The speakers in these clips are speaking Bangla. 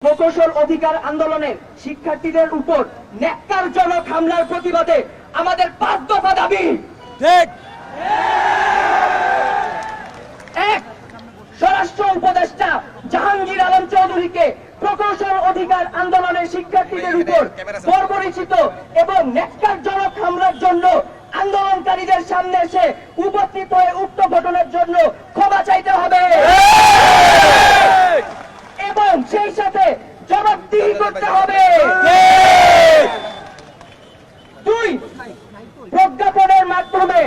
প্রকৌশল অধিকার আন্দোলনের শিক্ষার্থীদের উপর ন্যাক্কারজনক হামলার প্রতিবাদে আমাদের 5 দফা দাবি। ঠিক। এক, স্বরাষ্ট্র উপদেষ্টা জাহাঙ্গীর আলম চৌধুরীকে প্রকৌশল অধিকার আন্দোলনের শিক্ষার্থীদের উপর বর্বরিচিত এবং ন্যাক্কারজনক হামলার জন্য আন্দোলনকারীদের সামনে এসে উপস্থিত হয়ে উক্ত ঘটনার জন্য ক্ষমা চাইতে হবে এবং সেই সাথে জবাবদিহি করতে হবে। 2, প্রজ্ঞাপনের মাধ্যমে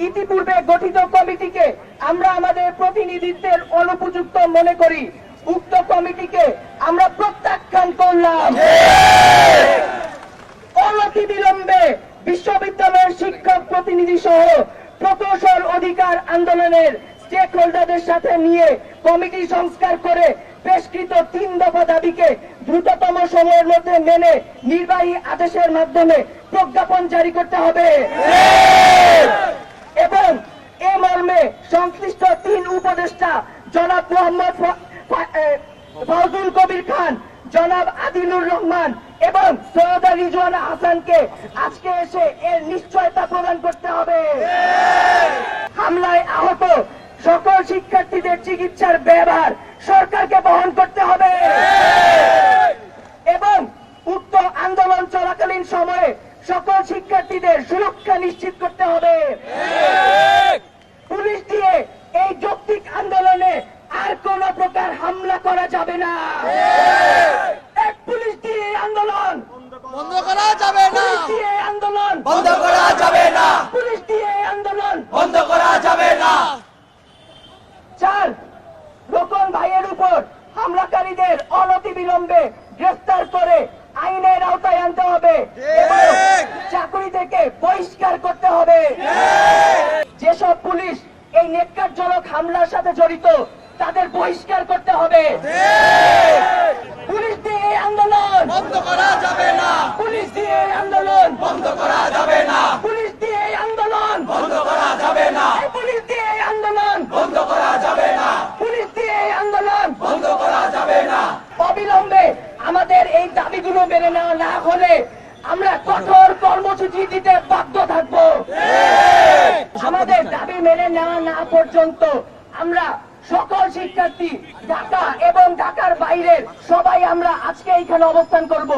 ইতিপূর্বে গঠিত কমিটিকে আমরা আমাদের প্রতিনিধিত্বের অনুপযুক্ত মনে করি। উক্ত কমিটিকে আমরা প্রত্যাখ্যান করলাম। অনতিবিলম্বে বিশ্ববিদ্যালয়ের শিক্ষক প্রতিনিধি সহ প্রকৌশল অধিকার আন্দোলনের স্টেক হোল্ডারদের সাথে নিয়ে কমিটি সংস্কার করে পেশকৃত 3 দফা দাবিকে দ্রুততম সময়ের মধ্যে মেনে নির্বাহী আদেশের মাধ্যমে প্রজ্ঞাপন জারি করতে হবে এবং এ মর্মে সংশ্লিষ্ট 3 উপদেষ্টা জনাব মোহাম্মদ ফজলুল কবির খান, জনাব আদিলুর রহমান এবং সৈয়দা রিজওয়ানা হাসানকে আজকে এসে এর নিশ্চয়তা প্রদান করতে হবে। হামলায় আহত সকল শিক্ষার্থীদের চিকিৎসার ব্যয়ভার সরকারকে বহন করতে হবে এবং উক্ত আন্দোলন চলাকালীন সময়ে সকল শিক্ষার্থীদের সুরক্ষা নিশ্চিত করতে হবে। পুলিশ দিয়ে এই যৌক্তিক আন্দোলনে আর কোন প্রকার হামলা করা যাবে না। পুলিশ দিয়ে আন্দোলন বন্ধ করা যাবে না। পুলিশ দিয়ে আন্দোলন বন্ধ করা যাবে না। পুলিশ দিয়ে আন্দোলন বন্ধ করা যাবে না। 4, রোকন ভাইয়ের উপর হামলাকারীদের অনতিবিলম্বে গ্রেফতার করে আইনের আওতায় আনতে হবে এবং চাকরি থেকে বহিষ্কার করতে হবে। যেসব পুলিশ এই ন্যাক্কারজনক হামলার সাথে জড়িত তাদের বহিষ্কার করতে হবে। পুলিশ দিয়ে আন্দোলন বন্ধ করা যাবে না। পুলিশ দিয়ে আন্দোলন বন্ধ করা যাবে না। পুলিশ দিয়ে আন্দোলন বন্ধ করা যাবে না। পুলিশ দিয়ে আন্দোলন বন্ধ করা যাবে না। পুলিশ দিয়ে আন্দোলন বন্ধ করা যাবে না। অবিলম্বে আমাদের এই দাবিগুলো মেনে নেওয়া না হলে আমরা কঠোর কর্মসূচি দিতে বাধ্য থাকব। আমাদের দাবি মেনে নেওয়া না পর্যন্ত আমরা সকল শিক্ষার্থী ঢাকা এবং ঢাকার বাইরের সবাই আমরা আজকে এখানে অবস্থান করব।